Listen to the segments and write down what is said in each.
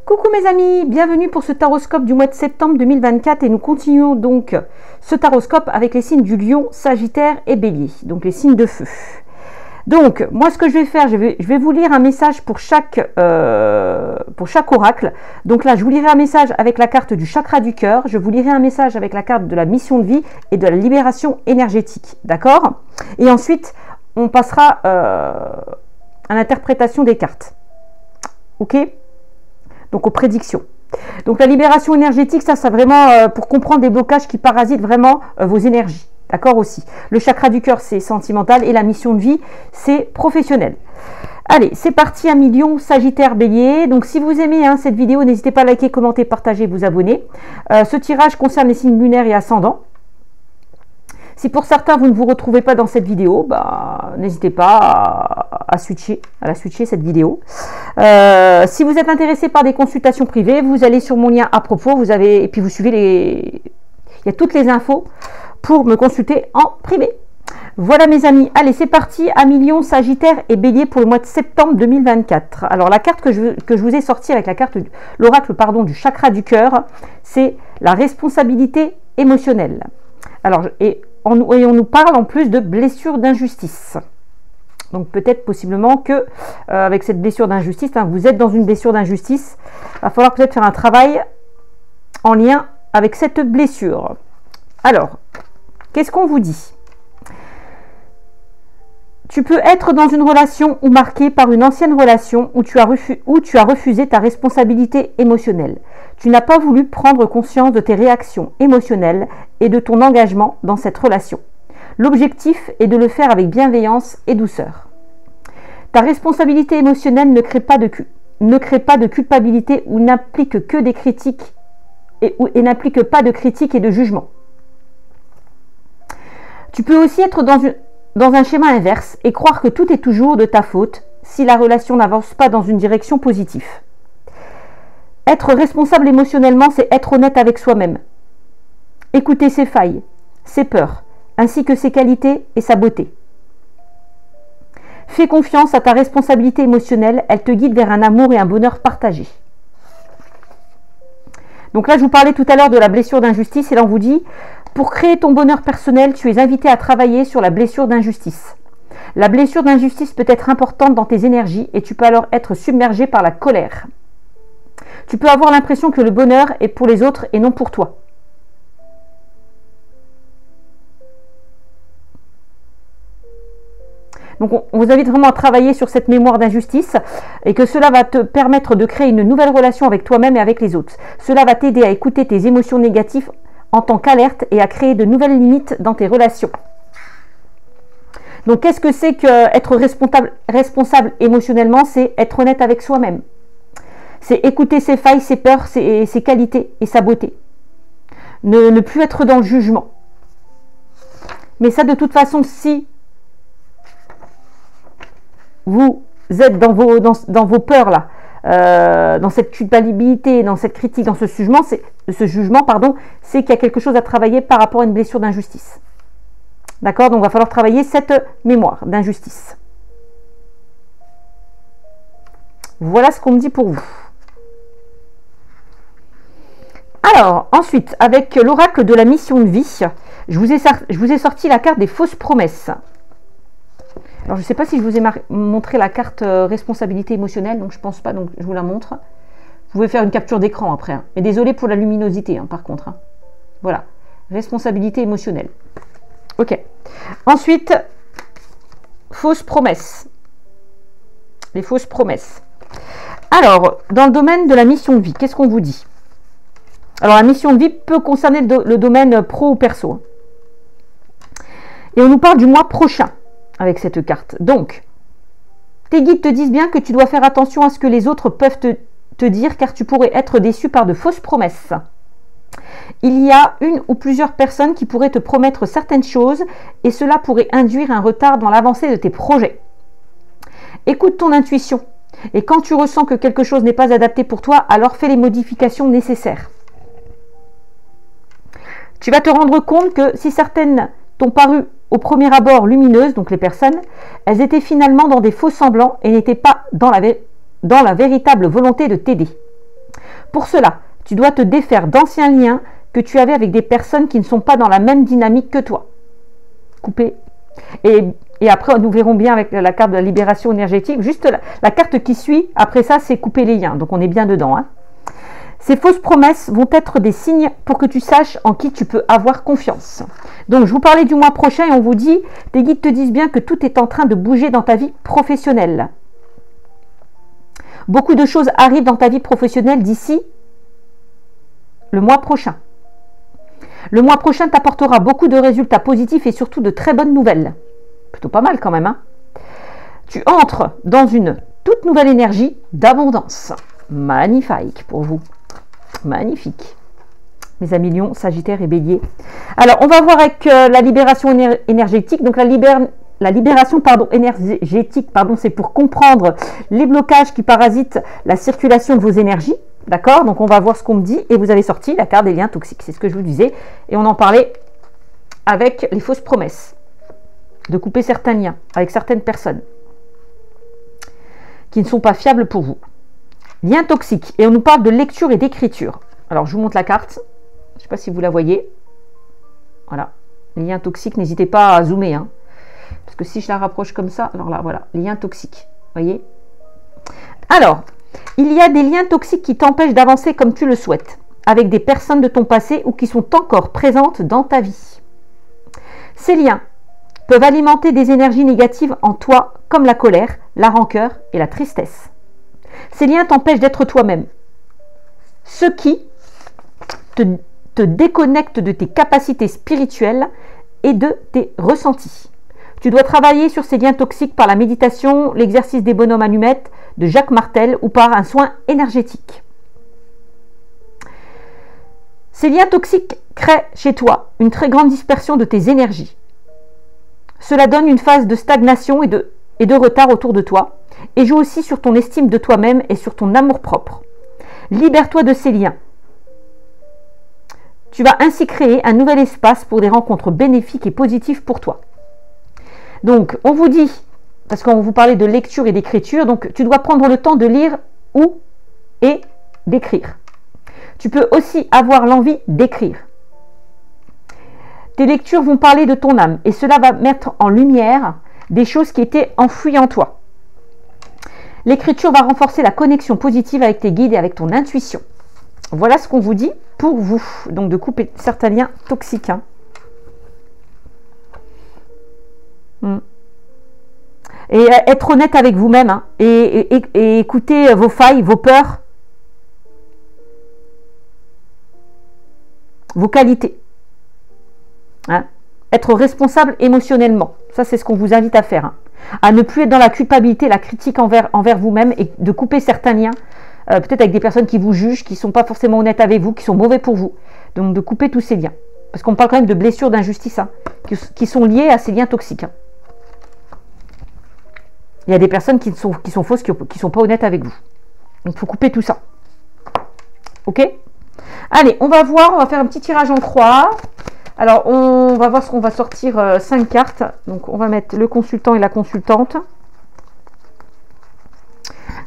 Coucou mes amis, bienvenue pour ce taroscope du mois de septembre 2024 et nous continuons donc ce taroscope avec les signes du Lion, Sagittaire et Bélier, donc les signes de feu. Donc moi ce que je vais faire, je vais vous lire un message pour chaque oracle. Donc là je vous lirai un message avec la carte du chakra du cœur, je vous lirai un message avec la carte de la mission de vie et de la libération énergétique, d'accord? Et ensuite on passera à l'interprétation des cartes, ok? Donc aux prédictions. Donc la libération énergétique, ça c'est vraiment pour comprendre des blocages qui parasitent vraiment vos énergies. D'accord aussi. Le chakra du cœur, c'est sentimental et la mission de vie, c'est professionnel. Allez, c'est parti, un million, Sagittaire, Bélier. Donc si vous aimez cette vidéo, n'hésitez pas à liker, commenter, partager, vous abonner. Ce tirage concerne les signes lunaires et ascendants. Si pour certains, vous ne vous retrouvez pas dans cette vidéo, n'hésitez pas à la switcher cette vidéo. Si vous êtes intéressé par des consultations privées, vous allez sur mon lien à propos, et puis vous suivez il y a toutes les infos pour me consulter en privé. Voilà mes amis, allez c'est parti, à million, Sagittaire et Bélier pour le mois de septembre 2024. Alors la carte que je vous ai sortie avec la carte, l'oracle du chakra du cœur, c'est la responsabilité émotionnelle. Alors, on nous parle en plus de blessure d'injustice. Donc peut-être possiblement que avec cette blessure d'injustice, vous êtes dans une blessure d'injustice, il va falloir peut-être faire un travail en lien avec cette blessure. Alors, qu'est-ce qu'on vous dit? Tu peux être dans une relation ou marqué par une ancienne relation où tu as refusé ta responsabilité émotionnelle. Tu n'as pas voulu prendre conscience de tes réactions émotionnelles et de ton engagement dans cette relation. L'objectif est de le faire avec bienveillance et douceur. Ta responsabilité émotionnelle ne crée pas de culpabilité ou n'implique que des critiques et n'implique pas de critiques et de jugement. Tu peux aussi être dans un schéma inverse et croire que tout est toujours de ta faute si la relation n'avance pas dans une direction positive. Être responsable émotionnellement, c'est être honnête avec soi-même. Écouter ses failles, ses peurs, ainsi que ses qualités et sa beauté. Fais confiance à ta responsabilité émotionnelle, elle te guide vers un amour et un bonheur partagés. Donc là, je vous parlais tout à l'heure de la blessure d'injustice et là, on vous dit, pour créer ton bonheur personnel, tu es invité à travailler sur la blessure d'injustice. La blessure d'injustice peut être importante dans tes énergies et tu peux alors être submergé par la colère. Tu peux avoir l'impression que le bonheur est pour les autres et non pour toi. Donc on vous invite vraiment à travailler sur cette mémoire d'injustice et que cela va te permettre de créer une nouvelle relation avec toi-même et avec les autres. Cela va t'aider à écouter tes émotions négatives en tant qu'alerte et à créer de nouvelles limites dans tes relations. Donc qu'est-ce que c'est qu'être responsable émotionnellement? C'est être honnête avec soi-même. C'est écouter ses failles, ses peurs, ses qualités et sa beauté. Ne plus être dans le jugement. Mais ça, de toute façon, si vous êtes dans vos peurs là, dans cette culpabilité, dans cette critique, dans ce jugement, c'est qu'il y a quelque chose à travailler par rapport à une blessure d'injustice. D'accord? Donc il va falloir travailler cette mémoire d'injustice. Voilà ce qu'on me dit pour vous. Alors, ensuite, avec l'oracle de la mission de vie, je vous ai sorti la carte des fausses promesses. Alors, je ne sais pas si je vous ai montré la carte responsabilité émotionnelle, donc je ne pense pas, donc je vous la montre. Vous pouvez faire une capture d'écran après. Mais désolé pour la luminosité, par contre. Voilà, responsabilité émotionnelle. Ok. Ensuite, fausses promesses. Les fausses promesses. Alors, dans le domaine de la mission de vie, qu'est-ce qu'on vous dit? Alors, la mission de vie peut concerner le domaine pro ou perso. Et on nous parle du mois prochain avec cette carte. Donc, tes guides te disent bien que tu dois faire attention à ce que les autres peuvent te dire, car tu pourrais être déçu par de fausses promesses. Il y a une ou plusieurs personnes qui pourraient te promettre certaines choses et cela pourrait induire un retard dans l'avancée de tes projets. Écoute ton intuition et quand tu ressens que quelque chose n'est pas adapté pour toi, alors fais les modifications nécessaires. Tu vas te rendre compte que si certaines t'ont paru au premier abord lumineuses, donc les personnes, elles étaient finalement dans des faux semblants et n'étaient pas dans la véritable volonté de t'aider. Pour cela, tu dois te défaire d'anciens liens que tu avais avec des personnes qui ne sont pas dans la même dynamique que toi. Couper. Et après, nous verrons bien avec la carte de la libération énergétique. Juste la carte qui suit, après ça, c'est couper les liens. Donc, on est bien dedans. Hein. Ces fausses promesses vont être des signes pour que tu saches en qui tu peux avoir confiance. Donc, je vous parlais du mois prochain et on vous dit, tes guides te disent bien que tout est en train de bouger dans ta vie professionnelle. Beaucoup de choses arrivent dans ta vie professionnelle d'ici le mois prochain. Le mois prochain t'apportera beaucoup de résultats positifs et surtout de très bonnes nouvelles. Plutôt pas mal quand même. Hein. Tu entres dans une toute nouvelle énergie d'abondance. Magnifique pour vous. Magnifique. Mes amis Lions, Sagittaire et Bélier. Alors, on va voir avec la libération énergétique. Donc, la libération énergétique, c'est pour comprendre les blocages qui parasitent la circulation de vos énergies. D'accord? Donc, on va voir ce qu'on me dit. Et vous avez sorti la carte des liens toxiques. C'est ce que je vous disais. Et on en parlait avec les fausses promesses. De couper certains liens avec certaines personnes qui ne sont pas fiables pour vous. Liens toxiques. Et on nous parle de lecture et d'écriture. Alors, je vous montre la carte. Je ne sais pas si vous la voyez. Voilà. Les liens toxiques, n'hésitez pas à zoomer. Hein. Parce que si je la rapproche comme ça, alors là, voilà. Les liens toxiques. Voyez? Alors, il y a des liens toxiques qui t'empêchent d'avancer comme tu le souhaites. Avec des personnes de ton passé ou qui sont encore présentes dans ta vie. Ces liens peuvent alimenter des énergies négatives en toi, comme la colère, la rancœur et la tristesse. Ces liens t'empêchent d'être toi-même. Ce qui te déconnecte de tes capacités spirituelles et de tes ressentis. Tu dois travailler sur ces liens toxiques par la méditation, l'exercice des bonhommes allumettes de Jacques Martel ou par un soin énergétique. Ces liens toxiques créent chez toi une très grande dispersion de tes énergies. Cela donne une phase de stagnation et de retard autour de toi et joue aussi sur ton estime de toi-même et sur ton amour-propre. Libère-toi de ces liens. Tu vas ainsi créer un nouvel espace pour des rencontres bénéfiques et positives pour toi. Donc, on vous dit, parce qu'on vous parlait de lecture et d'écriture, donc tu dois prendre le temps de lire et d'écrire. Tu peux aussi avoir l'envie d'écrire. Tes lectures vont parler de ton âme et cela va mettre en lumière des choses qui étaient enfouies en toi. L'écriture va renforcer la connexion positive avec tes guides et avec ton intuition. Voilà ce qu'on vous dit pour vous. Donc de couper certains liens toxiques. Hein. Et être honnête avec vous-même. Hein. Et écouter vos failles, vos peurs, vos qualités. Hein. Être responsable émotionnellement. Ça, c'est ce qu'on vous invite à faire. Hein. À ne plus être dans la culpabilité, la critique envers vous-même et de couper certains liens, peut-être avec des personnes qui vous jugent, qui ne sont pas forcément honnêtes avec vous, qui sont mauvais pour vous. Donc de couper tous ces liens. Parce qu'on parle quand même de blessures, d'injustice, hein, qui sont liées à ces liens toxiques. Hein. Il y a des personnes qui sont fausses, qui ne sont pas honnêtes avec vous. Donc il faut couper tout ça. Ok? Allez, on va voir, on va faire un petit tirage en croix. Alors, on va voir ce qu'on va sortir 5 cartes. Donc, on va mettre le consultant et la consultante.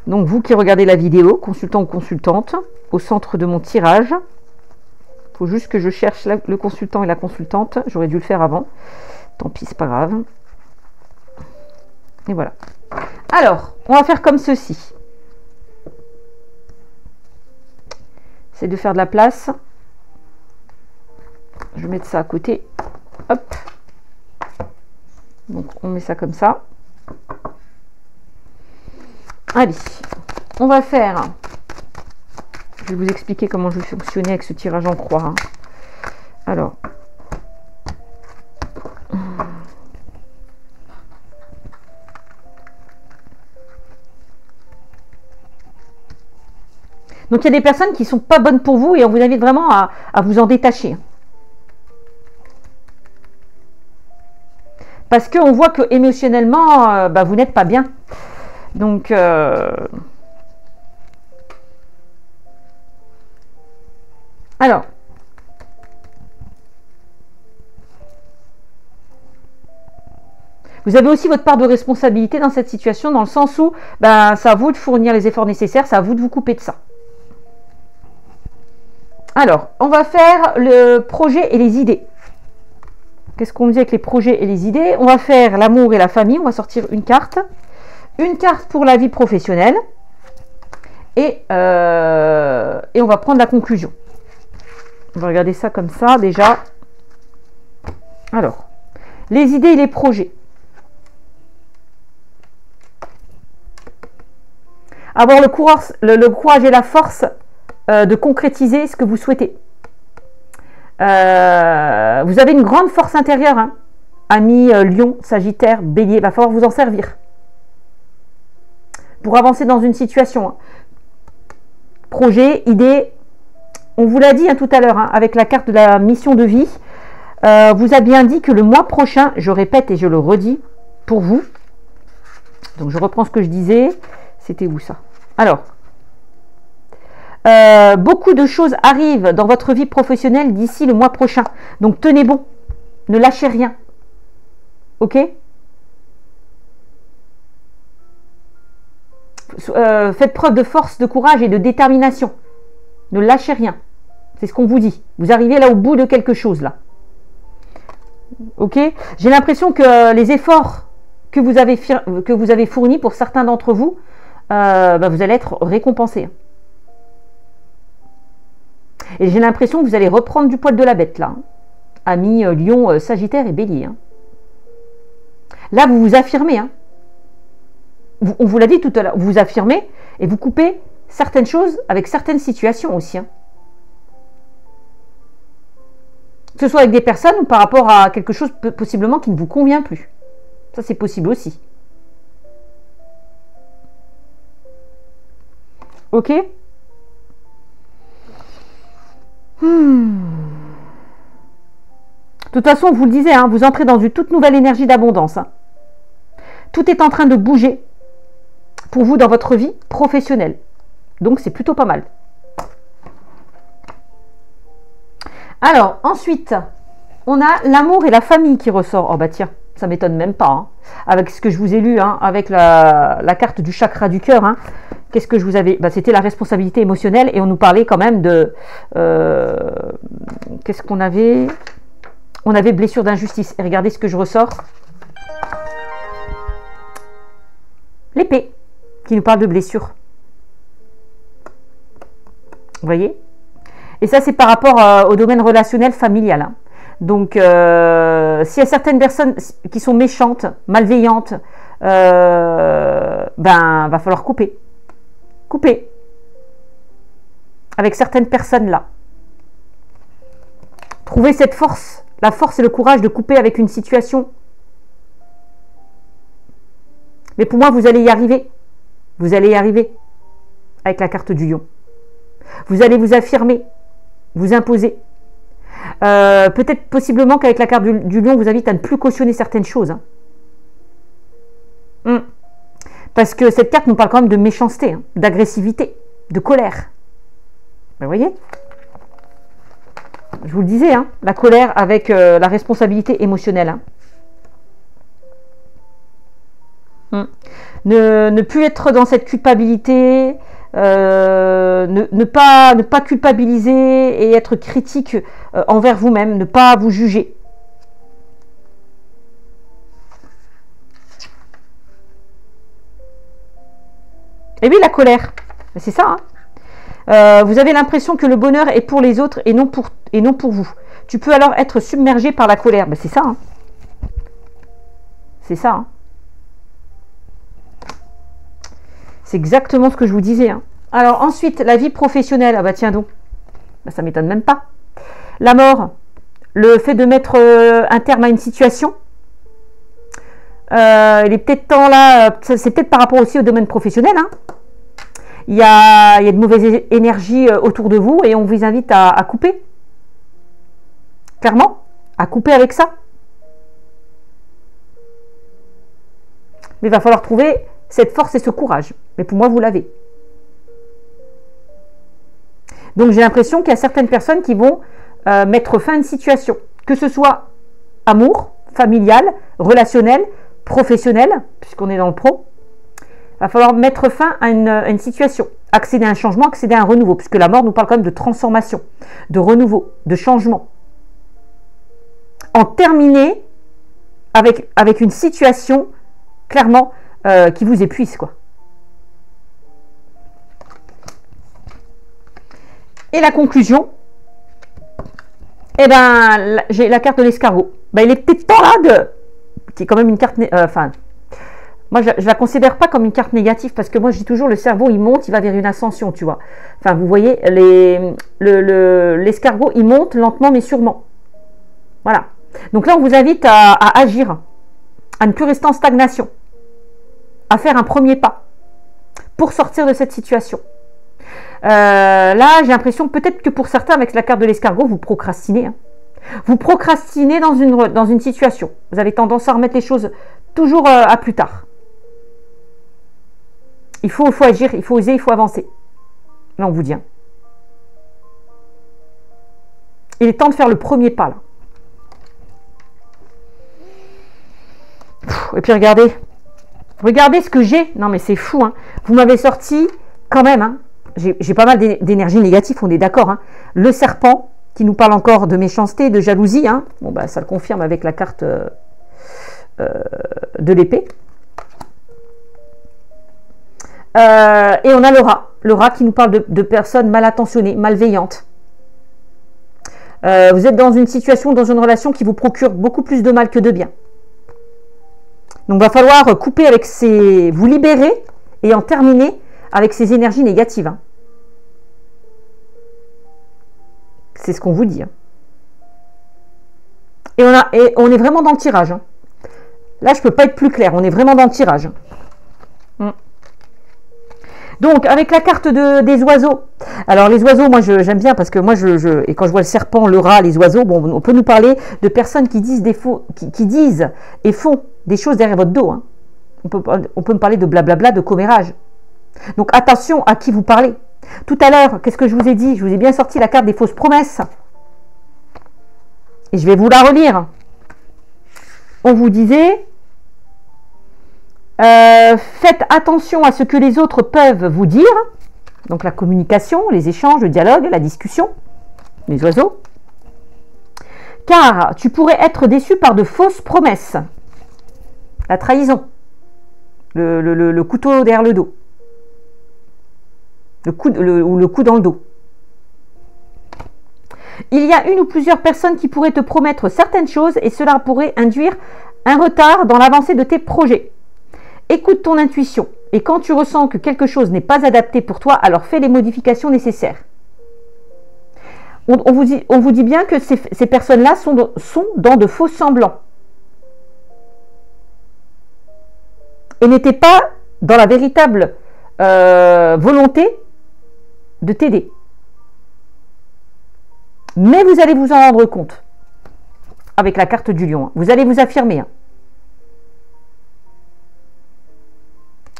Donc, vous qui regardez la vidéo, consultant ou consultante, au centre de mon tirage. Il faut juste que je cherche le consultant et la consultante. J'aurais dû le faire avant. Tant pis, c'est pas grave. Et voilà. Alors, on va faire comme ceci. C'est de faire de la place. Je vais mettre ça à côté. Hop. Donc, on met ça comme ça. Allez, on va faire... Je vais vous expliquer comment je vais fonctionner avec ce tirage en croix. Hein. Alors... Donc, il y a des personnes qui ne sont pas bonnes pour vous et on vous invite vraiment à vous en détacher. Parce qu'on voit que émotionnellement, vous n'êtes pas bien. Donc, alors, vous avez aussi votre part de responsabilité dans cette situation, dans le sens où c'est à vous de fournir les efforts nécessaires, c'est à vous de vous couper de ça. Alors, on va faire le projet et les idées. Qu'est-ce qu'on dit avec les projets et les idées? On va faire l'amour et la famille. On va sortir une carte. Une carte pour la vie professionnelle. Et on va prendre la conclusion. On va regarder ça comme ça déjà. Alors, les idées et les projets. Avoir le courage et la force de concrétiser ce que vous souhaitez. Vous avez une grande force intérieure, hein. Amis, Lion, Sagittaire, Bélier, il va falloir vous en servir pour avancer dans une situation, hein. Projet, idée, on vous l'a dit, hein, tout à l'heure, hein, avec la carte de la mission de vie, vous a bien dit que le mois prochain, je répète et je le redis pour vous, donc je reprends ce que je disais, c'était où ça? Alors, beaucoup de choses arrivent dans votre vie professionnelle d'ici le mois prochain. Donc tenez bon, ne lâchez rien. Ok? Faites preuve de force, de courage et de détermination. Ne lâchez rien. C'est ce qu'on vous dit. Vous arrivez là au bout de quelque chose là. Ok? J'ai l'impression que les efforts que vous avez fournis pour certains d'entre vous, vous allez être récompensés. Et j'ai l'impression que vous allez reprendre du poil de la bête là. Amis, Lion, Sagittaire et Bélier. Hein. Là, vous vous affirmez. Hein. On vous l'a dit tout à l'heure. Vous vous affirmez et vous coupez certaines choses avec certaines situations aussi. Hein. Que ce soit avec des personnes ou par rapport à quelque chose possiblement qui ne vous convient plus. Ça, c'est possible aussi. Ok? De toute façon, vous le disiez, hein, vous entrez dans une toute nouvelle énergie d'abondance. Hein. Tout est en train de bouger pour vous dans votre vie professionnelle. Donc, c'est plutôt pas mal. Alors, ensuite, on a l'amour et la famille qui ressort. Oh bah tiens, ça m'étonne même pas. Hein. Avec ce que je vous ai lu, hein, avec la carte du chakra du cœur. Hein. Qu'est-ce que je vous avais... c'était la responsabilité émotionnelle et on nous parlait quand même de... qu'est-ce qu'on avait? On avait blessure d'injustice. Et regardez ce que je ressors. L'épée qui nous parle de blessure. Vous voyez? Et ça, c'est par rapport au domaine relationnel familial. Hein. Donc, s'il y a certaines personnes qui sont méchantes, malveillantes, va falloir couper. Couper. Avec certaines personnes là. Trouvez cette force, la force et le courage de couper avec une situation. Mais pour moi, vous allez y arriver. Vous allez y arriver. Avec la carte du lion. Vous allez vous affirmer. Vous imposer. Peut-être possiblement qu'avec la carte du lion, vous invite à ne plus cautionner certaines choses. Hein. Parce que cette carte nous parle quand même de méchanceté, hein, d'agressivité, de colère. Vous voyez? Je vous le disais, hein, la colère avec la responsabilité émotionnelle. Hein. Ne plus être dans cette culpabilité, ne pas culpabiliser et être critique envers vous-même, ne pas vous juger. Et oui, la colère, c'est ça. Hein. Vous avez l'impression que le bonheur est pour les autres et non pour vous. Tu peux alors être submergé par la colère. C'est ça. Hein. C'est ça. Hein. C'est exactement ce que je vous disais. Hein. Alors ensuite, la vie professionnelle. Ah bah tiens donc. Ça m'étonne même pas. La mort. Le fait de mettre un terme à une situation. Il est peut-être temps là, c'est peut-être par rapport aussi au domaine professionnel. Hein. Il y a de mauvaises énergies autour de vous et on vous invite à couper. Clairement, à couper avec ça. Mais il va falloir trouver cette force et ce courage. Mais pour moi, vous l'avez. Donc j'ai l'impression qu'il y a certaines personnes qui vont mettre fin à une situation. Que ce soit amour, familial, relationnel, professionnel, puisqu'on est dans le pro, il va falloir mettre fin à une situation. accéder à un changement, accéder à un renouveau, puisque la mort nous parle quand même de transformation, de renouveau, de changement. En terminer avec une situation, clairement, qui vous épuise, quoi. Et la conclusion, eh ben, j'ai la carte de l'escargot. Ben, il est peut-être temps là qui est quand même une carte, moi je la considère pas comme une carte négative, parce que moi je dis toujours, le cerveau il monte, il va vers une ascension, tu vois. Enfin, vous voyez, l'escargot il monte lentement mais sûrement. Voilà. Donc là on vous invite à agir, à ne plus rester en stagnation, à faire un premier pas pour sortir de cette situation. Là j'ai l'impression, peut-être que pour certains avec la carte de l'escargot vous procrastinez, hein. Vous procrastinez dans une situation. Vous avez tendance à remettre les choses toujours à plus tard. Il faut agir, il faut oser, il faut avancer. Là, on vous dit. Hein. Il est temps de faire le premier pas, là. Et puis, regardez. Regardez ce que j'ai. Non, mais c'est fou, hein. Vous m'avez sorti, quand même, hein. J'ai pas mal d'énergie négative, on est d'accord, hein. Le serpent, qui nous parle encore de méchanceté, de jalousie, hein. Bon, bah, ça le confirme avec la carte de l'épée. Et on a le rat qui nous parle de personnes mal intentionnées, malveillantes. Vous êtes dans une situation, dans une relation qui vous procure beaucoup plus de mal que de bien. Donc, il va falloir couper avec vous libérer et en terminer avec ces énergies négatives, hein. C'est ce qu'on vous dit, hein. Et on est vraiment dans le tirage, hein. Là, je ne peux pas être plus clair. On est vraiment dans le tirage. Donc, avec la carte des oiseaux. Alors, les oiseaux, moi, j'aime bien parce que moi, et quand je vois le serpent, le rat, les oiseaux, bon, on peut nous parler de personnes qui disent qui disent et font des choses derrière votre dos, hein. On peut me parler de blablabla, de commérage. Donc, attention à qui vous parlez. Tout à l'heure, qu'est-ce que je vous ai dit? Je vous ai bien sorti la carte des fausses promesses. Et je vais vous la relire. On vous disait, faites attention à ce que les autres peuvent vous dire. Donc la communication, les échanges, le dialogue, la discussion, les oiseaux. Car tu pourrais être déçu par de fausses promesses. La trahison. Le couteau derrière le dos. Ou le coup dans le dos. Il y a une ou plusieurs personnes qui pourraient te promettre certaines choses et cela pourrait induire un retard dans l'avancée de tes projets. Écoute ton intuition et quand tu ressens que quelque chose n'est pas adapté pour toi, alors fais les modifications nécessaires. On vous dit bien que ces personnes-là sont dans de faux semblants. Et n'étaient pas dans la véritable volonté de t'aider. Mais vous allez vous en rendre compte avec la carte du lion. Vous allez vous affirmer.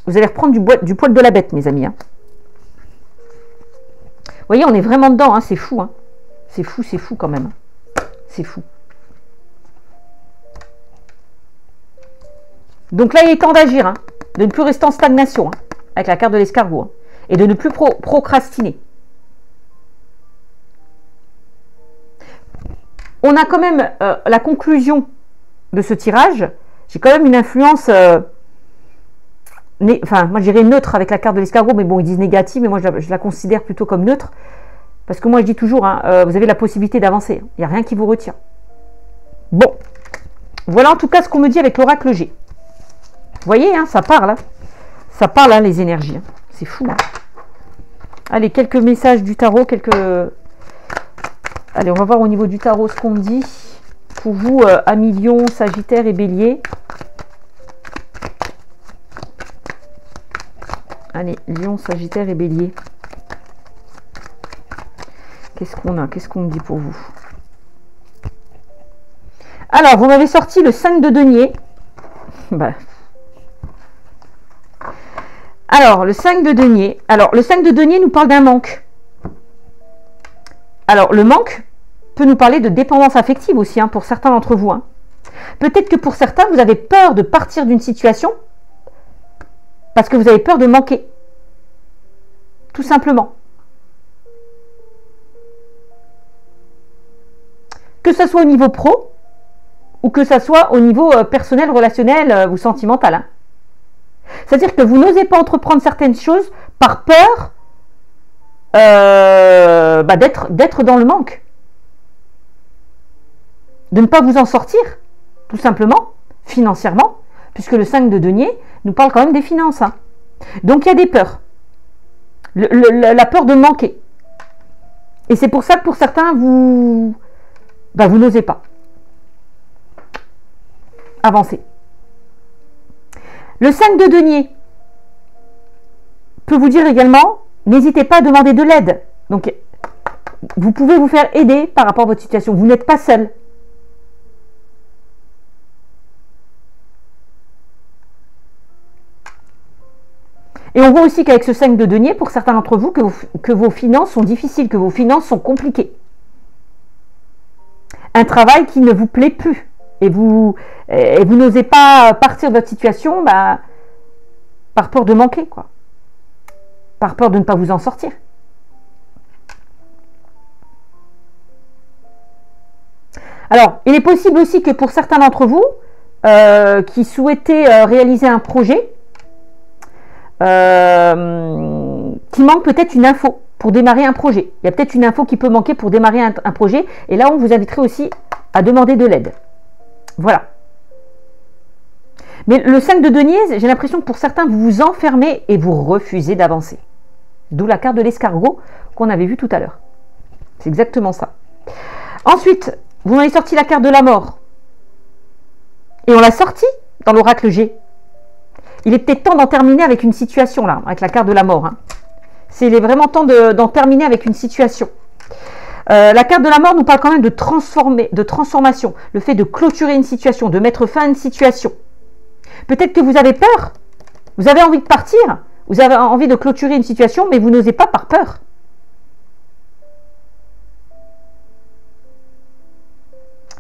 Vous allez reprendre du poil de la bête, mes amis. Vous voyez, on est vraiment dedans. Hein, c'est fou. Hein. C'est fou quand même. C'est fou. Donc là, il est temps d'agir. Hein, de ne plus rester en stagnation avec la carte de l'escargot. Hein, et de ne plus procrastiner. On a quand même la conclusion de ce tirage. J'ai quand même une influence, moi je dirais neutre avec la carte de l'escargot, mais bon, ils disent négative, mais moi je la considère plutôt comme neutre. Parce que moi je dis toujours, hein, vous avez la possibilité d'avancer. Il n'y a rien qui vous retient. Bon, voilà en tout cas ce qu'on me dit avec l'oracle G. Vous voyez, hein, ça parle. Hein. Ça parle, hein, les énergies. Hein. C'est fou. Hein. Allez, quelques messages du tarot, Allez, on va voir au niveau du tarot ce qu'on me dit. Pour vous, amis Lion, Sagittaire et Bélier. Allez, Lion, Sagittaire et Bélier. Qu'est-ce qu'on a? Qu'est-ce qu'on me dit pour vous? Alors, vous m'avez sorti le 5 de denier. Alors, le 5 de denier. Alors, le 5 de denier nous parle d'un manque. Alors, le manque peut nous parler de dépendance affective aussi, hein, pour certains d'entre vous. Hein. Peut-être que pour certains, vous avez peur de partir d'une situation parce que vous avez peur de manquer. tout simplement. Que ce soit au niveau pro ou que ce soit au niveau personnel, relationnel ou sentimental. Hein. C'est-à-dire que vous n'osez pas entreprendre certaines choses par peur d'être dans le manque. De ne pas vous en sortir, tout simplement, financièrement, puisque le 5 de denier nous parle quand même des finances. Hein. Donc il y a des peurs. La peur de manquer. Et c'est pour ça que pour certains, vous n'osez pas avancer. Le 5 de denier peut vous dire également, n'hésitez pas à demander de l'aide. Donc, vous pouvez vous faire aider par rapport à votre situation. Vous n'êtes pas seul. Et on voit aussi qu'avec ce 5 de denier, pour certains d'entre vous, que vos finances sont difficiles, que vos finances sont compliquées. Un travail qui ne vous plaît plus. Et vous n'osez pas partir de votre situation par peur de manquer, quoi. Par peur de ne pas vous en sortir. Alors, il est possible aussi que pour certains d'entre vous qui souhaitaient réaliser un projet, qui manque peut-être une info pour démarrer un projet. Il y a peut-être une info qui peut manquer pour démarrer un projet. Et là, on vous inviterait aussi à demander de l'aide. Voilà. Mais le 5 de denier, j'ai l'impression que pour certains, vous vous enfermez et vous refusez d'avancer. D'où la carte de l'escargot qu'on avait vue tout à l'heure. C'est exactement ça. Ensuite, vous m'avez sorti la carte de la mort. Et on l'a sortie dans l'oracle G. Il est peut-être temps d'en terminer avec une situation, là, avec la carte de la mort. Hein. Il est vraiment temps d'en terminer avec une situation. La carte de la mort nous parle quand même de transformation, le fait de clôturer une situation, de mettre fin à une situation. Peut-être que vous avez peur, vous avez envie de partir, vous avez envie de clôturer une situation, mais vous n'osez pas par peur.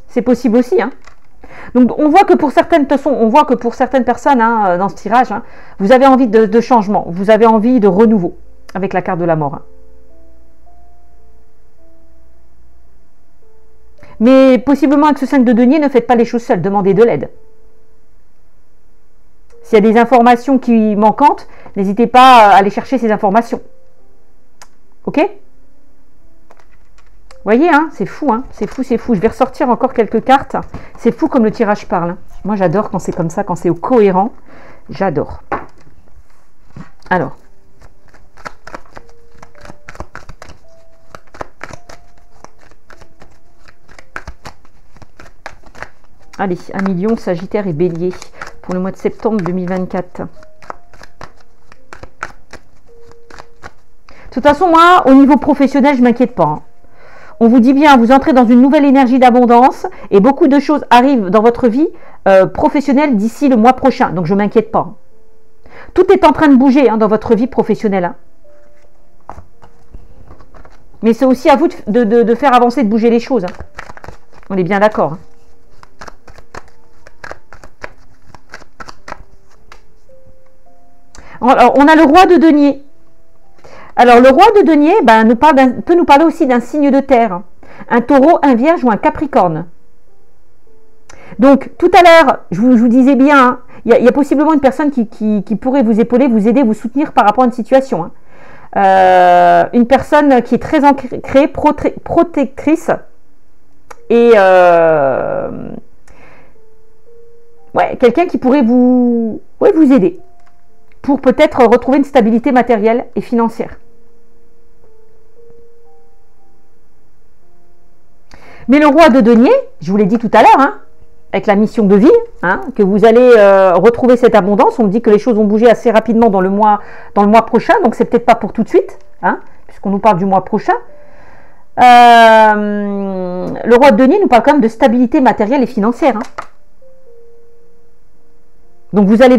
C'est possible aussi. Hein. Donc on voit que pour certaines personnes hein, dans ce tirage, hein, vous avez envie de changement, vous avez envie de renouveau avec la carte de la mort. Hein. Mais possiblement avec ce 5 de denier, ne faites pas les choses seules, demandez de l'aide. S'il y a des informations qui manquantes, n'hésitez pas à aller chercher ces informations. Ok? Vous voyez, hein, c'est fou, hein, c'est fou, c'est fou. Je vais ressortir encore quelques cartes. C'est fou comme le tirage parle. Hein. Moi, j'adore quand c'est comme ça, quand c'est cohérent. J'adore. Alors. Allez, 1 million, Sagittaire et Bélier pour le mois de septembre 2024. De toute façon, moi, au niveau professionnel, je ne m'inquiète pas. Hein. On vous dit bien, vous entrez dans une nouvelle énergie d'abondance et beaucoup de choses arrivent dans votre vie professionnelle d'ici le mois prochain. Donc, je ne m'inquiète pas. Tout est en train de bouger hein, dans votre vie professionnelle. Hein. Mais c'est aussi à vous de faire avancer, de bouger les choses. Hein. On est bien d'accord. Hein. Alors, on a le roi de denier. Alors, le roi de denier peut nous parler aussi d'un signe de terre. Un taureau, un vierge ou un capricorne. Donc, tout à l'heure, je vous disais bien, hein, il y a possiblement une personne qui pourrait vous épauler, vous aider, vous soutenir par rapport à une situation. Hein. Une personne qui est très ancrée, protectrice et quelqu'un qui pourrait vous aider pour peut-être retrouver une stabilité matérielle et financière. Mais le roi de denier, je vous l'ai dit tout à l'heure, hein, avec la mission de vie, hein, que vous allez retrouver cette abondance. On me dit que les choses vont bouger assez rapidement dans le mois prochain, donc c'est peut-être pas pour tout de suite, hein, puisqu'on nous parle du mois prochain. Le roi de denier nous parle quand même de stabilité matérielle et financière. Hein. Donc vous allez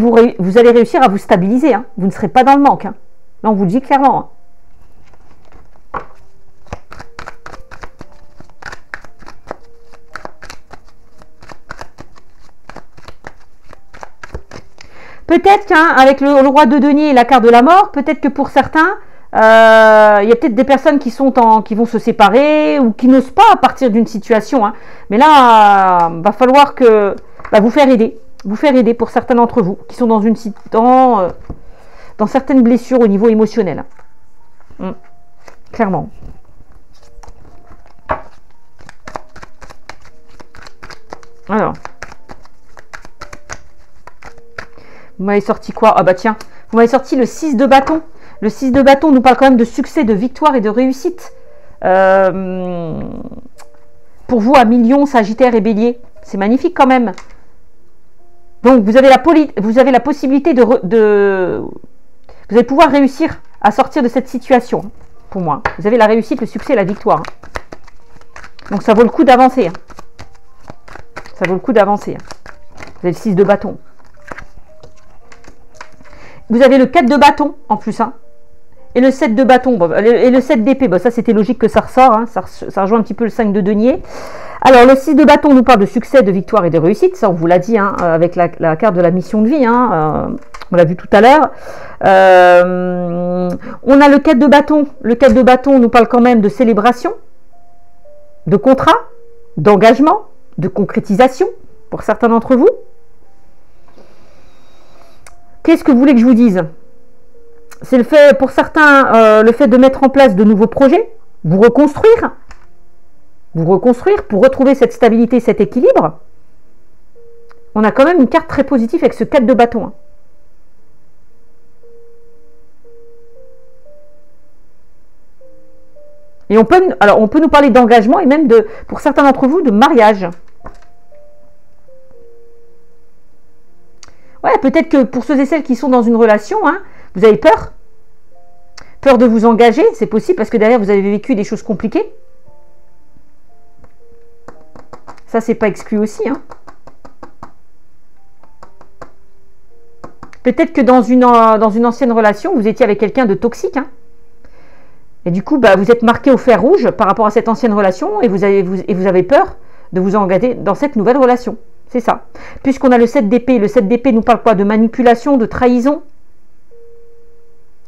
réussir à vous stabiliser. Hein. Vous ne serez pas dans le manque. Hein. Là, on vous le dit clairement. Hein. Peut-être qu'avec le roi de denier et la carte de la mort, peut-être que pour certains, Il y a peut-être des personnes qui vont se séparer ou qui n'osent pas partir d'une situation. Hein. Mais là, va falloir vous faire aider. Vous faire aider pour certains d'entre vous qui sont dans certaines blessures au niveau émotionnel. Clairement. Alors. Vous m'avez sorti quoi? Ah bah tiens, vous m'avez sorti le 6 de bâton. Le 6 de bâton nous parle quand même de succès, de victoire et de réussite. Pour vous, à Million, Sagittaire et Bélier. C'est magnifique quand même. Donc, vous avez la possibilité vous allez pouvoir réussir à sortir de cette situation, pour moi. Vous avez la réussite, le succès et la victoire. Donc, ça vaut le coup d'avancer. Ça vaut le coup d'avancer. Vous avez le 6 de bâton. Vous avez le 4 de bâton, en plus. Et le 7 de bâton. Et le 7 d'épée. Ça, c'était logique que ça ressort. Ça rejoint un petit peu le 5 de denier. Alors, le 6 de bâton nous parle de succès, de victoire et de réussite. Ça, on vous l'a dit, avec la carte de la mission de vie. On l'a vu tout à l'heure. On a le 4 de bâton. Le 4 de bâton nous parle quand même de célébration, de contrat, d'engagement, de concrétisation, pour certains d'entre vous. Qu'est-ce que vous voulez que je vous dise? C'est le fait, pour certains, le fait de mettre en place de nouveaux projets, vous reconstruire pour retrouver cette stabilité, cet équilibre. On a quand même une carte très positive avec ce 4 de bâton. Et on peut nous parler d'engagement et même pour certains d'entre vous, de mariage. Ouais, peut-être que pour ceux et celles qui sont dans une relation, vous avez peur. Peur de vous engager, c'est possible parce que derrière vous avez vécu des choses compliquées. Ça, c'est pas exclu aussi. Peut-être que dans une ancienne relation, vous étiez avec quelqu'un de toxique. Et du coup, vous êtes marqué au fer rouge par rapport à cette ancienne relation et vous avez peur de vous engager dans cette nouvelle relation. C'est ça. Puisqu'on a le 7 d'épée. Le 7 d'épée nous parle quoi? De manipulation, de trahison.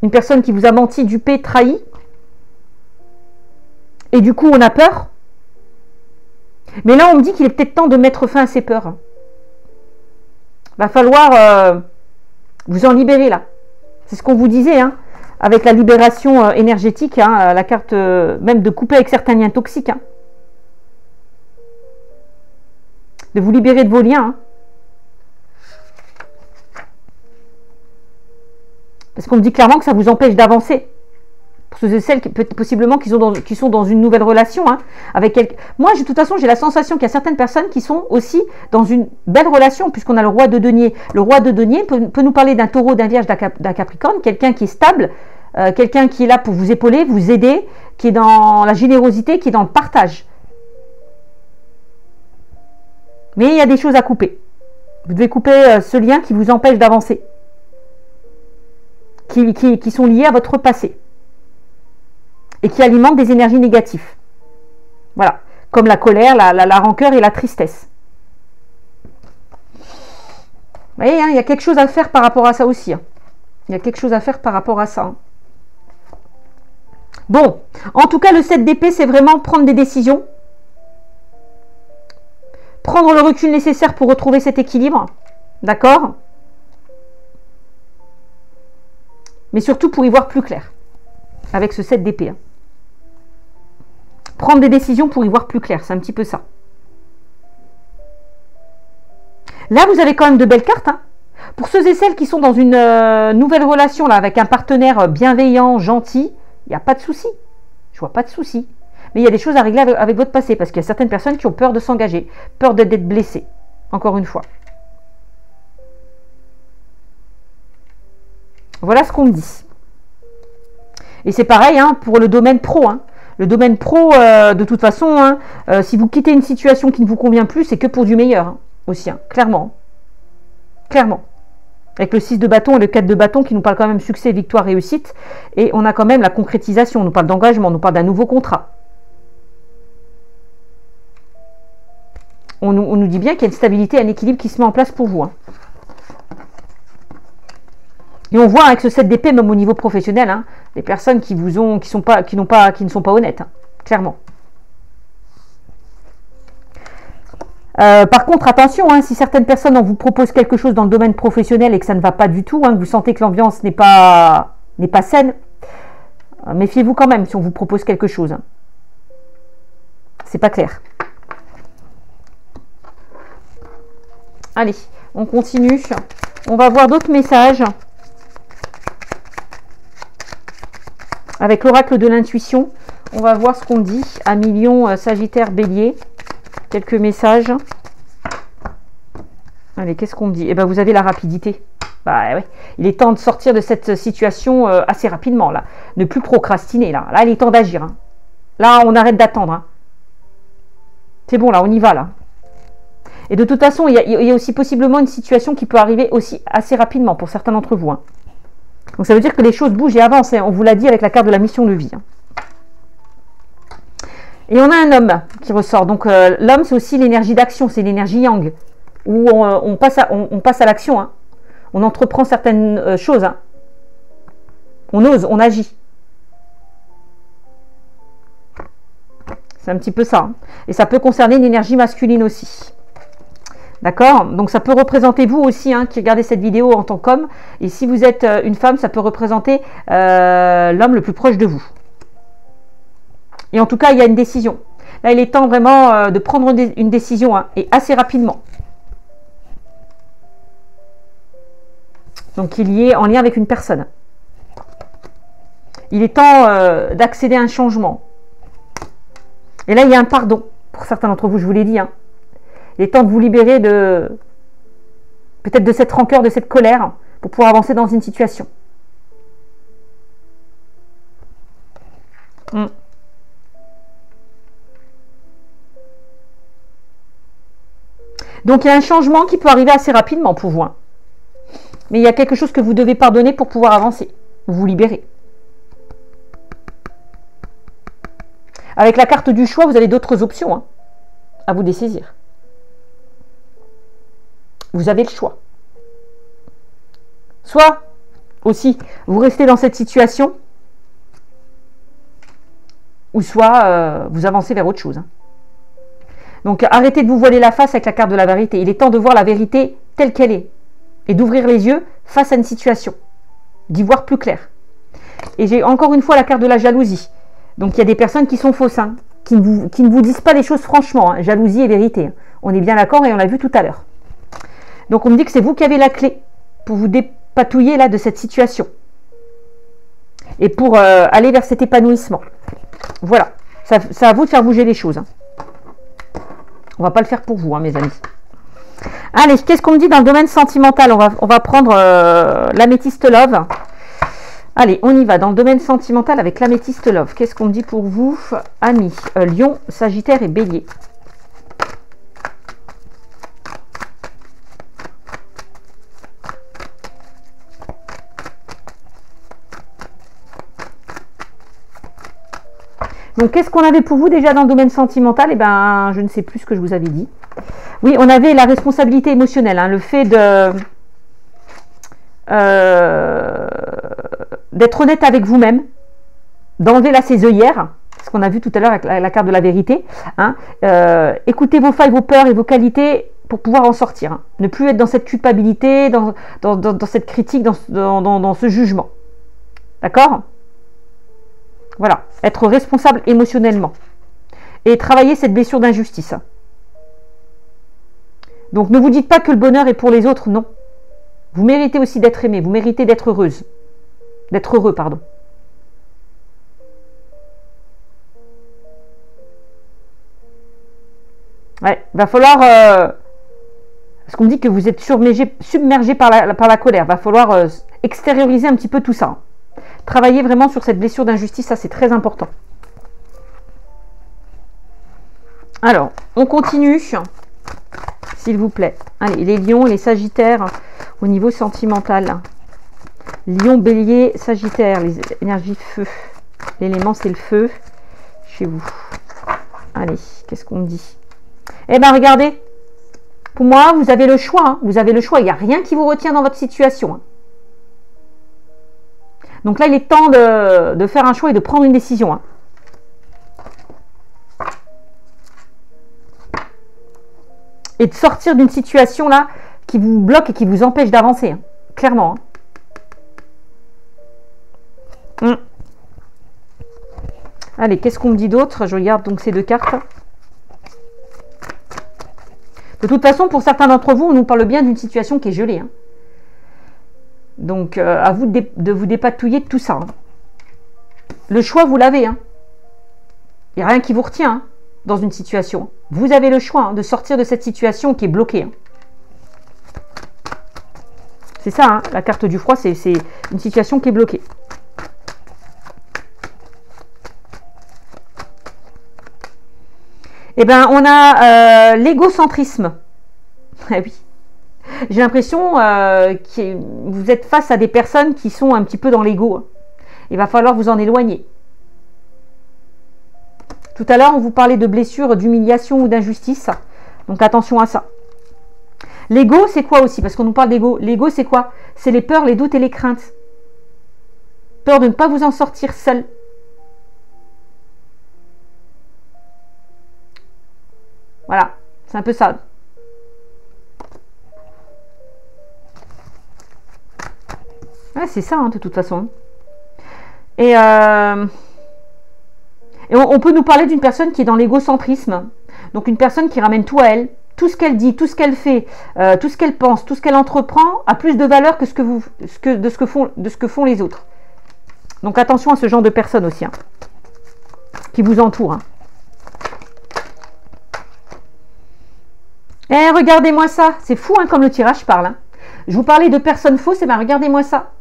Une personne qui vous a menti, dupé, trahi. Et du coup, on a peur. Mais là, on me dit qu'il est peut-être temps de mettre fin à ces peurs. Va falloir vous en libérer là. C'est ce qu'on vous disait, avec la libération énergétique, la carte même de couper avec certains liens toxiques. De vous libérer de vos liens. Parce qu'on me dit clairement que ça vous empêche d'avancer. Pour ceux et celles possiblement qui sont dans une nouvelle relation. Avec moi, de toute façon, j'ai la sensation qu'il y a certaines personnes qui sont aussi dans une belle relation, puisqu'on a le roi de denier. Le roi de denier peut nous parler d'un taureau, d'un vierge, d'un capricorne, quelqu'un qui est stable, quelqu'un qui est là pour vous épauler, vous aider, qui est dans la générosité, qui est dans le partage. Mais il y a des choses à couper. Vous devez couper ce lien qui vous empêche d'avancer. Qui sont liés à votre passé. Et qui alimentent des énergies négatives. Voilà. Comme la colère, la rancœur et la tristesse. Vous voyez, il y a quelque chose à faire par rapport à ça aussi. Il y a quelque chose à faire par rapport à ça. Bon. En tout cas, le 7 d'épée, c'est vraiment prendre des décisions. Prendre le recul nécessaire pour retrouver cet équilibre. D'accord? Mais surtout pour y voir plus clair. Avec ce 7 d'épée. Prendre des décisions pour y voir plus clair. C'est un petit peu ça. Là, vous avez quand même de belles cartes. Pour ceux et celles qui sont dans une nouvelle relation là, avec un partenaire bienveillant, gentil, il n'y a pas de souci. Je vois pas de souci. Mais il y a des choses à régler avec votre passé, parce qu'il y a certaines personnes qui ont peur de s'engager, peur d'être blessées, encore une fois. Voilà ce qu'on me dit. Et c'est pareil pour le domaine pro. Le domaine pro, de toute façon, si vous quittez une situation qui ne vous convient plus, c'est que pour du meilleur aussi, clairement. Clairement. Avec le 6 de bâton et le 4 de bâton qui nous parlent quand même succès, victoire, réussite. Et on a quand même la concrétisation, on nous parle d'engagement, on nous parle d'un nouveau contrat. On nous dit bien qu'il y a une stabilité, un équilibre qui se met en place pour vous. Et on voit avec ce 7 d'épée, même au niveau professionnel, Les personnes qui ne sont pas honnêtes, hein, clairement. Par contre, attention, hein, si certaines personnes on vous propose quelque chose dans le domaine professionnel et que ça ne va pas du tout, hein, que vous sentez que l'ambiance n'est pas saine, méfiez-vous quand même si on vous propose quelque chose. Hein. C'est pas clair. Allez, on continue. On va voir d'autres messages avec l'oracle de l'intuition. On va voir ce qu'on dit à Million, Sagittaire, Bélier. Quelques messages. Allez, qu'est-ce qu'on dit? Eh bien, vous avez la rapidité. Bah ouais. Il est temps de sortir de cette situation assez rapidement, là. Ne plus procrastiner, là. Là, il est temps d'agir. Hein. Là, on arrête d'attendre. Hein. C'est bon, là, on y va, là. Et de toute façon, il y a aussi possiblement une situation qui peut arriver aussi assez rapidement pour certains d'entre vous. Hein. Donc, ça veut dire que les choses bougent et avancent. Hein. On vous l'a dit avec la carte de la mission de vie. Hein. Et on a un homme qui ressort. Donc, l'homme, c'est aussi l'énergie d'action. C'est l'énergie yang. Où on passe à l'action. Hein. On entreprend certaines choses. Hein. On ose, on agit. C'est un petit peu ça. Hein. Et ça peut concerner l'énergie masculine aussi. D'accord? Donc ça peut représenter vous aussi hein, qui regardez cette vidéo en tant qu'homme. Et si vous êtes une femme, ça peut représenter l'homme le plus proche de vous. Et en tout cas, il y a une décision. Là, il est temps vraiment de prendre une décision hein, et assez rapidement. Donc il y est en lien avec une personne. Il est temps d'accéder à un changement. Et là, il y a un pardon. Pour certains d'entre vous, je vous l'ai dit. Hein. Il est temps de vous libérer de peut-être de cette rancœur, de cette colère, pour pouvoir avancer dans une situation. Donc il y a un changement qui peut arriver assez rapidement pour vous. Hein. Mais il y a quelque chose que vous devez pardonner pour pouvoir avancer, vous libérer. Avec la carte du choix, vous avez d'autres options hein, à vous dessaisir. Vous avez le choix. Soit aussi, vous restez dans cette situation, ou soit vous avancez vers autre chose. Hein. Donc arrêtez de vous voiler la face avec la carte de la vérité. Il est temps de voir la vérité telle qu'elle est. Et d'ouvrir les yeux face à une situation. D'y voir plus clair. Et j'ai encore une fois la carte de la jalousie. Donc il y a des personnes qui sont fausses, hein, qui ne vous disent pas les choses franchement. Hein, jalousie et vérité. Hein. On est bien d'accord et on l'a vu tout à l'heure. Donc on me dit que c'est vous qui avez la clé pour vous dépatouiller là de cette situation. Et pour aller vers cet épanouissement. Voilà. C'est à vous de faire bouger les choses. Hein. On ne va pas le faire pour vous, hein, mes amis. Allez, qu'est-ce qu'on me dit dans le domaine sentimental? On va prendre l'améthyste love. Allez, on y va dans le domaine sentimental avec l'améthyste love. Qu'est-ce qu'on me dit pour vous, amis? Lion, Sagittaire et Bélier. Donc, qu'est-ce qu'on avait pour vous déjà dans le domaine sentimental? Eh bien, je ne sais plus ce que je vous avais dit. Oui, on avait la responsabilité émotionnelle, hein, le fait d'être honnête avec vous-même, d'enlever là ces œillères, ce qu'on a vu tout à l'heure avec la carte de la vérité. Hein, écoutez vos failles, vos peurs et vos qualités pour pouvoir en sortir. Hein. Ne plus être dans cette culpabilité, dans cette critique, dans ce jugement. D'accord? Voilà, être responsable émotionnellement. Et travailler cette blessure d'injustice. Donc ne vous dites pas que le bonheur est pour les autres, non. Vous méritez aussi d'être aimé, vous méritez d'être heureuse. D'être heureux, pardon. Ouais, va falloir... parce qu'on me dit que vous êtes submergé par la colère. Va falloir extérioriser un petit peu tout ça. Travailler vraiment sur cette blessure d'injustice, ça c'est très important. Alors, on continue, s'il vous plaît. Allez, les lions, les sagittaires, au niveau sentimental. Lion, bélier, sagittaire, les énergies feu. L'élément, c'est le feu chez vous. Allez, qu'est-ce qu'on me dit? Eh bien, regardez. Pour moi, vous avez le choix. Hein. Vous avez le choix. Il n'y a rien qui vous retient dans votre situation. Hein. Donc là, il est temps de faire un choix et de prendre une décision. Hein. Et de sortir d'une situation là qui vous bloque et qui vous empêche d'avancer. Hein. Clairement. Hein. Allez, qu'est-ce qu'on me dit d'autre? Je regarde donc ces deux cartes. De toute façon, pour certains d'entre vous, on nous parle bien d'une situation qui est gelée. Hein. Donc, à vous de vous dépatouiller de tout ça. Hein. Le choix, vous l'avez. Hein. Il n'y a rien qui vous retient hein, dans une situation. Vous avez le choix hein, de sortir de cette situation qui est bloquée. Hein. C'est ça, hein, la carte du froid, c'est une situation qui est bloquée. Eh bien, on a l'égocentrisme. Ah oui. J'ai l'impression que vous êtes face à des personnes qui sont un petit peu dans l'ego. Hein. Il va falloir vous en éloigner. Tout à l'heure, on vous parlait de blessures, d'humiliation ou d'injustice. Donc, attention à ça. L'ego, c'est quoi aussi? Parce qu'on nous parle d'ego. L'ego, c'est quoi? C'est les peurs, les doutes et les craintes. Peur de ne pas vous en sortir seul. Voilà, c'est un peu ça. Ouais, c'est ça, hein, de toute façon. Et on peut nous parler d'une personne qui est dans l'égocentrisme. Donc une personne qui ramène tout à elle. Tout ce qu'elle dit, tout ce qu'elle fait, tout ce qu'elle pense, tout ce qu'elle entreprend a plus de valeur que de ce que font les autres. Donc attention à ce genre de personnes aussi, hein, qui vous entourent. Hein. Eh, regardez-moi ça. C'est fou hein, comme le tirage parle. Hein. Je vous parlais de personnes fausses. Et bien, regardez-moi ça.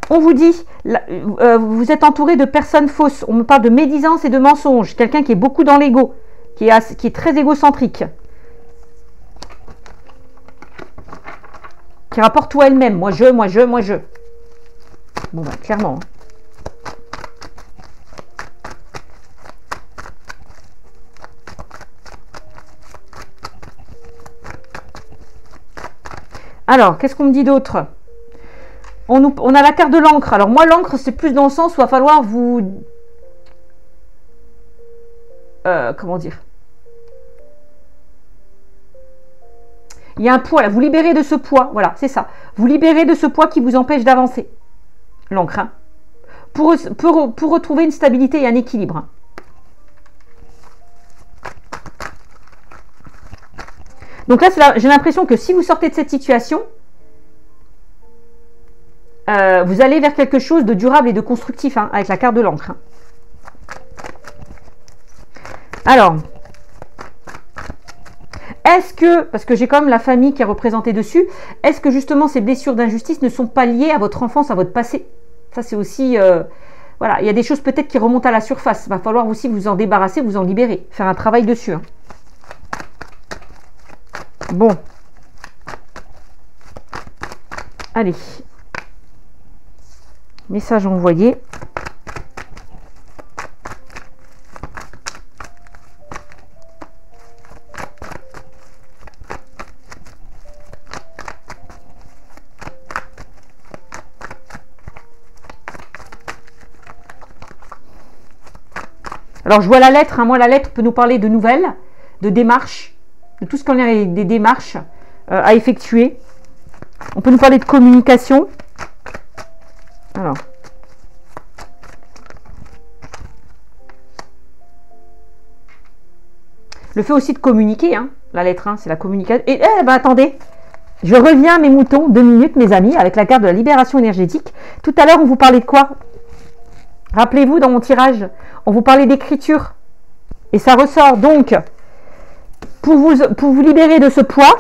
On vous dit, vous êtes entouré de personnes fausses. On me parle de médisance et de mensonges. Quelqu'un qui est beaucoup dans l'ego, qui est très égocentrique. Qui rapporte tout à elle-même. Moi, je. Bon, ben, clairement. Hein. Alors, qu'est-ce qu'on me dit d'autre? On a la carte de l'encre. Alors, moi, l'encre, c'est plus dans le sens où il va falloir vous... comment dire? Il y a un poids, là. Vous libérez de ce poids. Voilà, c'est ça. Vous libérez de ce poids qui vous empêche d'avancer. L'encre. Hein. Pour retrouver une stabilité et un équilibre. Hein. Donc là, j'ai l'impression que si vous sortez de cette situation, vous allez vers quelque chose de durable et de constructif, hein, avec la carte de l'encre. Hein. Alors, est-ce que, parce que j'ai quand même la famille qui est représentée dessus, est-ce que justement ces blessures d'injustice ne sont pas liées à votre enfance, à votre passé? Ça, c'est aussi... voilà, il y a des choses peut-être qui remontent à la surface. Il va falloir aussi vous en débarrasser, vous en libérer, faire un travail dessus. Hein. Bon. Allez. Message envoyé. Alors, je vois la lettre. Hein. Moi, la lettre peut nous parler de nouvelles, de démarches, de tout ce qu'on a des démarches à effectuer. On peut nous parler de communication. Alors. Le fait aussi de communiquer, hein, la lettre 1, c'est la communication. Et ben attendez, je reviens à mes moutons, 2 minutes mes amis, avec la carte de la libération énergétique. Tout à l'heure, on vous parlait de quoi? Rappelez-vous, dans mon tirage, on vous parlait d'écriture. Et ça ressort donc, pour vous libérer de ce poids,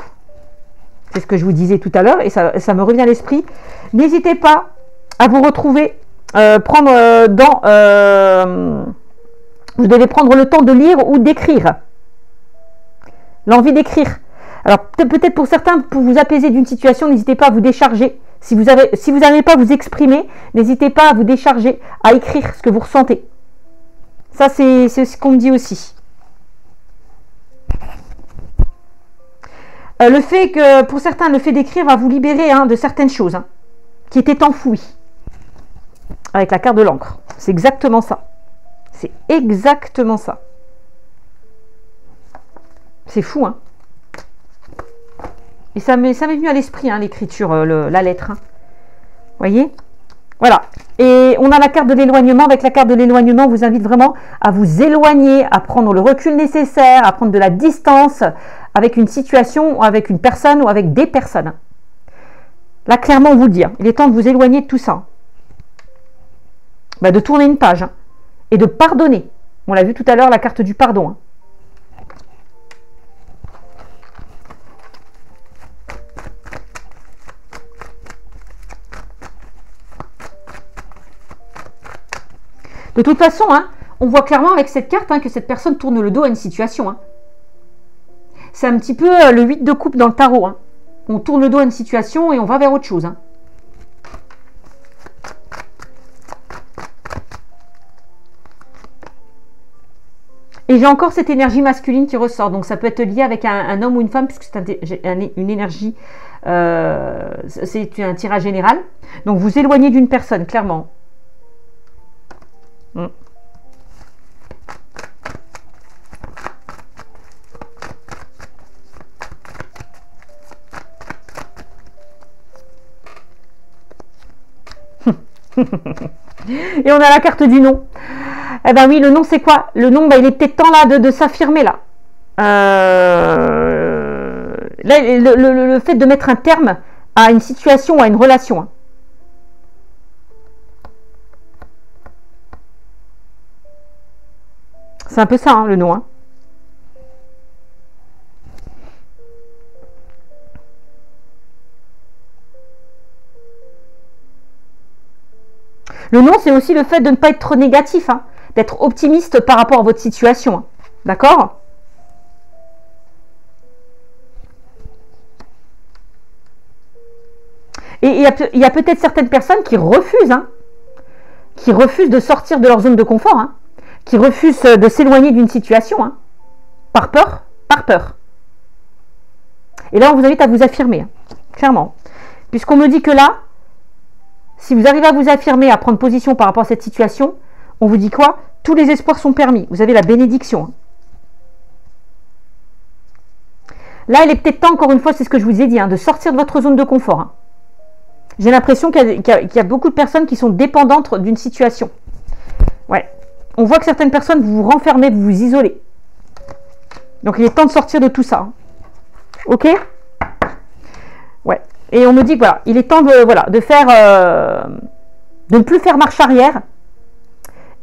c'est ce que je vous disais tout à l'heure, et ça me revient à l'esprit, n'hésitez pas à vous retrouver, vous devez prendre le temps de lire ou d'écrire. L'envie d'écrire. Alors peut-être pour certains, pour vous apaiser d'une situation, n'hésitez pas à vous décharger. Si vous n'arrivez pas à vous exprimer, n'hésitez pas à vous décharger, à écrire ce que vous ressentez. Ça, c'est ce qu'on me dit aussi. Le fait que, pour certains, le fait d'écrire va vous libérer hein, de certaines choses hein, qui étaient enfouies. avec la carte de l'encre. C'est exactement ça. C'est exactement ça. C'est fou, hein. Et ça m'est venu à l'esprit, hein, l'écriture, la lettre. Hein. Voyez? Voilà. Et on a la carte de l'éloignement. Avec la carte de l'éloignement, on vous invite vraiment à vous éloigner, à prendre le recul nécessaire, à prendre de la distance avec une situation, ou avec une personne ou avec des personnes. Là, clairement, on vous le dit, hein, il est temps de vous éloigner de tout ça. Bah, de tourner une page hein, et de pardonner. On l'a vu tout à l'heure, la carte du pardon. Hein. De toute façon, hein, on voit clairement avec cette carte hein, que cette personne tourne le dos à une situation. Hein. C'est un petit peu le 8 de coupe dans le tarot. Hein. On tourne le dos à une situation et on va vers autre chose. Hein. Et j'ai encore cette énergie masculine qui ressort. Donc ça peut être lié avec un homme ou une femme, puisque c'est une énergie, c'est un tirage général. Donc vous éloignez d'une personne, clairement. Et on a la carte du nom. Eh ben oui, le nom c'est quoi? Le nom, ben, il est peut-être temps là de s'affirmer là. Là, le fait de mettre un terme à une situation ou à une relation. Hein. C'est un peu ça, hein, le nom. Hein. Le non, c'est aussi le fait de ne pas être trop négatif, hein, d'être optimiste par rapport à votre situation. Hein, d'accord? Et il y a peut-être certaines personnes qui refusent, hein, de sortir de leur zone de confort, hein, qui refusent de s'éloigner d'une situation, hein, par peur, Et là, on vous invite à vous affirmer, hein, clairement. Puisqu'on me dit que là, si vous arrivez à vous affirmer, à prendre position par rapport à cette situation, on vous dit quoi? Tous les espoirs sont permis. Vous avez la bénédiction. Hein. Là, il est peut-être temps, encore une fois, c'est ce que je vous ai dit, hein, de sortir de votre zone de confort. Hein. J'ai l'impression qu'il y a beaucoup de personnes qui sont dépendantes d'une situation. Ouais. On voit que certaines personnes, vous vous renfermez, vous vous isolez. Donc, il est temps de sortir de tout ça. Hein. Ok? Ouais. Et on me dit que voilà, il est temps de faire, de ne plus faire marche arrière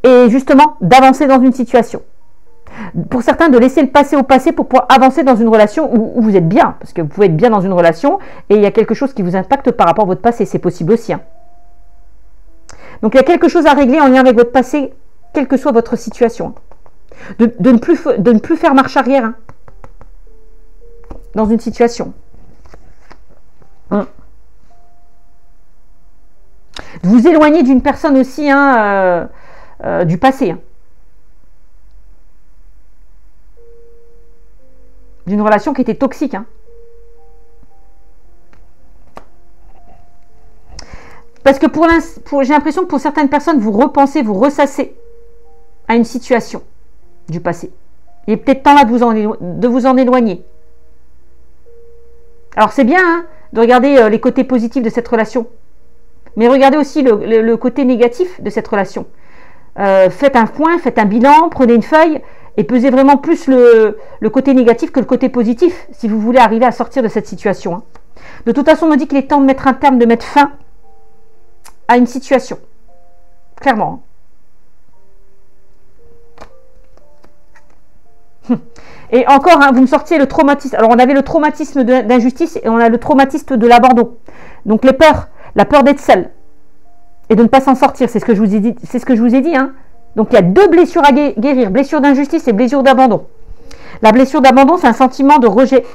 et justement d'avancer dans une situation. Pour certains, de laisser le passé au passé pour pouvoir avancer dans une relation où vous êtes bien, parce que vous pouvez être bien dans une relation et il y a quelque chose qui vous impacte par rapport à votre passé, c'est possible aussi. Hein. Donc il y a quelque chose à régler en lien avec votre passé, quelle que soit votre situation. De ne plus faire marche arrière hein, dans une situation. De vous éloigner d'une personne aussi hein, du passé. Hein. D'une relation qui était toxique. Hein. Parce que j'ai l'impression que pour certaines personnes, vous repensez, vous ressassez à une situation du passé. Il est peut-être temps là de vous en éloigner. Alors c'est bien hein, de regarder les côtés positifs de cette relation. Mais regardez aussi le côté négatif de cette relation. Faites un point, faites un bilan, prenez une feuille et pesez vraiment plus le côté négatif que le côté positif si vous voulez arriver à sortir de cette situation. Hein. De toute façon, on me dit qu'il est temps de mettre un terme, de mettre fin à une situation. Clairement. Et encore, hein, vous me sortiez le traumatisme. Alors, on avait le traumatisme d'injustice et on a le traumatisme de l'abandon. Donc, les peurs, la peur d'être seul et de ne pas s'en sortir, c'est ce que je vous ai dit. C'est ce que je vous ai dit. Hein. Donc, il y a deux blessures à guérir, blessure d'injustice et blessure d'abandon. La blessure d'abandon, c'est un sentiment de rejet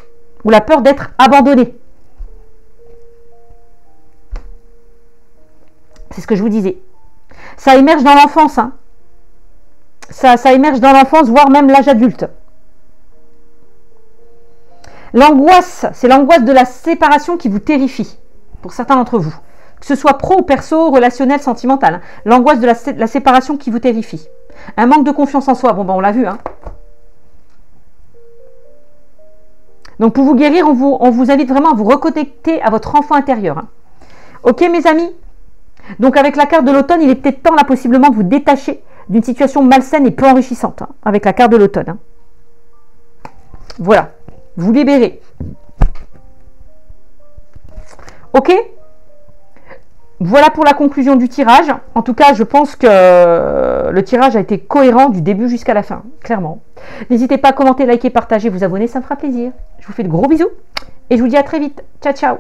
ou la peur d'être abandonné. C'est ce que je vous disais. Ça émerge dans l'enfance. Hein. Ça émerge dans l'enfance, voire même l'âge adulte. L'angoisse, c'est l'angoisse de la séparation qui vous terrifie, pour certains d'entre vous. Que ce soit pro ou perso, relationnel, sentimental. Hein. L'angoisse de la séparation qui vous terrifie. Un manque de confiance en soi. Bon, ben, on l'a vu. Hein. Donc, pour vous guérir, on vous invite vraiment à vous reconnecter à votre enfant intérieur. Hein. Ok, mes amis? Donc, avec la carte de l'automne, il est peut-être temps, là, possiblement, de vous détacher d'une situation malsaine et peu enrichissante. Hein, avec la carte de l'automne. Hein. Voilà. Vous libérez. Ok? Voilà pour la conclusion du tirage. En tout cas, je pense que le tirage a été cohérent du début jusqu'à la fin, clairement. N'hésitez pas à commenter, liker, partager, vous abonner, ça me fera plaisir. Je vous fais de gros bisous et je vous dis à très vite. Ciao, ciao!